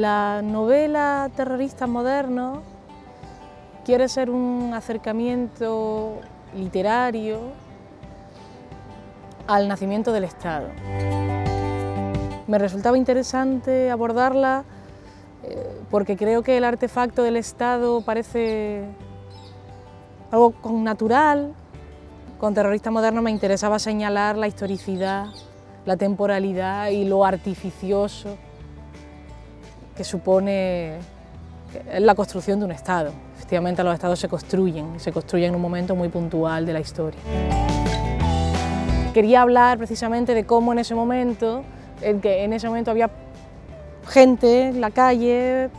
La novela Terroristas modernos quiere ser un acercamiento literario al nacimiento del Estado. Me resultaba interesante abordarla porque creo que el artefacto del Estado parece algo natural. Con Terroristas modernos me interesaba señalar la historicidad, la temporalidad y lo artificioso que supone la construcción de un Estado. Efectivamente, los Estados se construyen en un momento muy puntual de la historia. Quería hablar precisamente de cómo en ese momento había gente en la calle,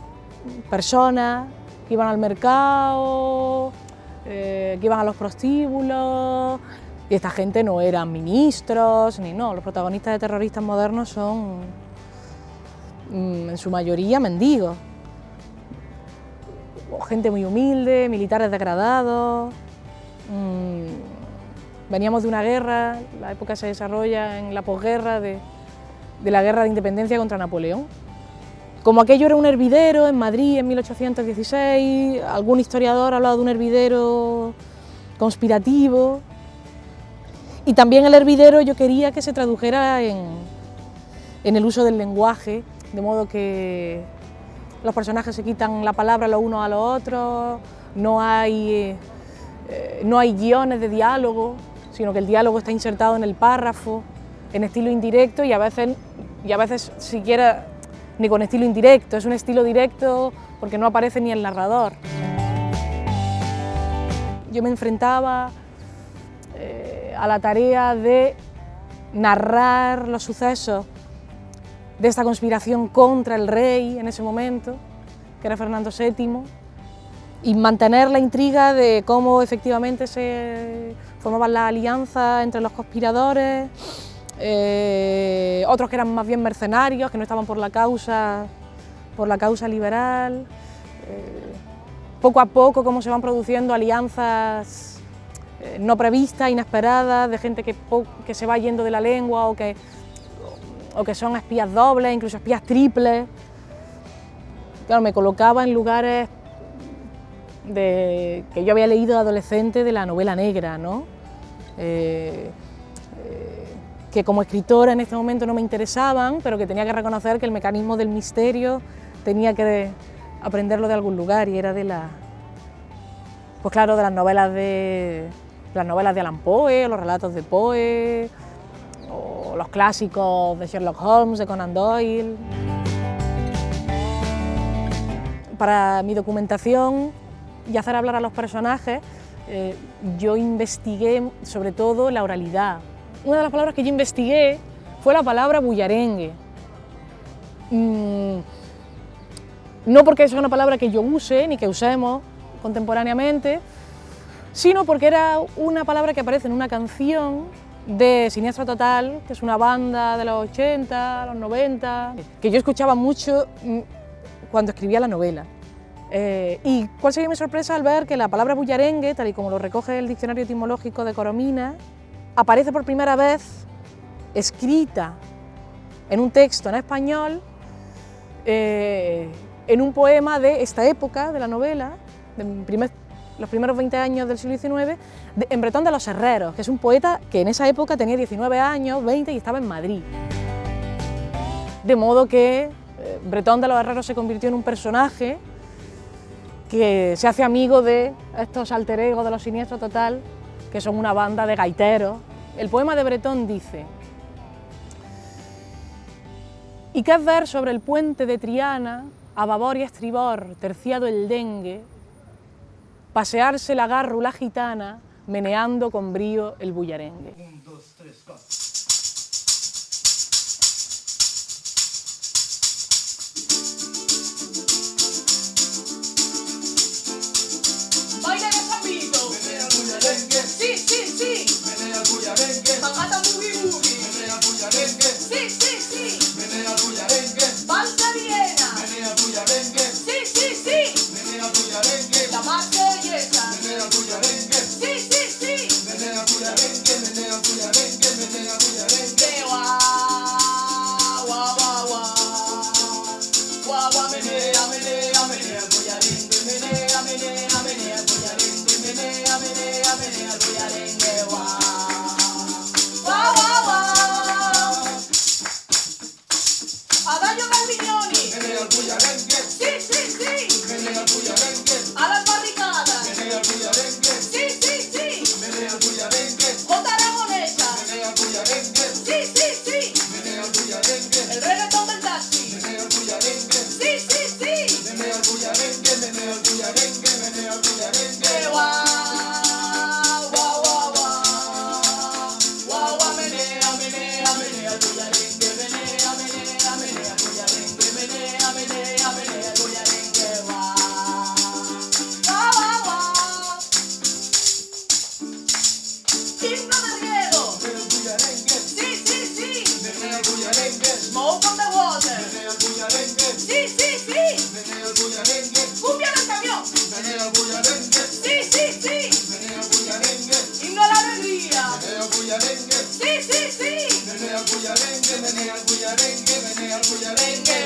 personas que iban al mercado, que iban a los prostíbulos, y esta gente no eran ministros, los protagonistas de Terroristas modernos son en su mayoría mendigos, gente muy humilde, militares degradados. Veníamos de una guerra, la época se desarrolla en la posguerra de la guerra de independencia contra Napoleón. Como aquello era un hervidero en Madrid en 1816, algún historiador ha hablado de un hervidero conspirativo, y también el hervidero yo quería que se tradujera en el uso del lenguaje, de modo que los personajes se quitan la palabra los unos a los otros, no hay guiones de diálogo, sino que el diálogo está insertado en el párrafo, en estilo indirecto y a veces siquiera ni con estilo indirecto, es un estilo directo porque no aparece ni el narrador. Yo me enfrentaba a la tarea de narrar los sucesos de esta conspiración contra el rey en ese momento, que era Fernando VII, y mantener la intriga de cómo efectivamente se formaban las alianzas entre los conspiradores, otros que eran más bien mercenarios, que no estaban por la causa liberal, poco a poco cómo se van produciendo alianzas no previstas, inesperadas, de gente que se va yendo de la lengua o que son espías dobles, incluso espías triples. Claro, me colocaba en lugares que yo había leído de adolescente de la novela negra, ¿no? Que como escritora en este momento no me interesaban, pero que tenía que reconocer que el mecanismo del misterio tenía que aprenderlo de algún lugar, y era de las novelas de Allan Poe, los relatos de Poe, o los clásicos de Sherlock Holmes, de Conan Doyle. Para mi documentación y hacer hablar a los personajes, yo investigué sobre todo la oralidad. Una de las palabras que yo investigué fue la palabra bullarengue. No porque sea una palabra que yo use ni que usemos contemporáneamente, sino porque era una palabra que aparece en una canción de Siniestro Total, que es una banda de los 80, los 90, que yo escuchaba mucho cuando escribía la novela. Y cuál sería mi sorpresa al ver que la palabra bullarengue, tal y como lo recoge el diccionario etimológico de Coromina, aparece por primera vez escrita en un texto en español, en un poema de esta época de la novela, los primeros 20 años del siglo XIX, en Bretón de los Herreros, que es un poeta que en esa época tenía 19 años, 20 y estaba en Madrid. De modo que Bretón de los Herreros se convirtió en un personaje que se hace amigo de estos alter egos de los Siniestro Total, que son una banda de gaiteros. El poema de Bretón dice: «Y qué ver sobre el puente de Triana, a babor y estribor, terciado el dengue, pasearse la gárrula gitana, meneando con brío el bullarengue». 1, 2, 3, 4. Baila el zambito. Menea el bullarengue. Sí, sí, sí. Menea el bullarengue. Bajata boogie boogie. Menea el bullarengue. Sí, sí, sí. Menea el bullarengue. Balsa Viena. Menea el bullarengue. Sí, sí, sí. Menea el bullarengue. La más belleza. Menea el bullarengue. Sí, sí, sí. Menea el bullarengue. Menea el bullarengue. Menea el bullarengue. Que guau, guau, guau, guau. Guau, guau, cuyarengue, Sí, sí, sí. menea el cuyarengue, menea el cuyarengue, menea el cuyarengue.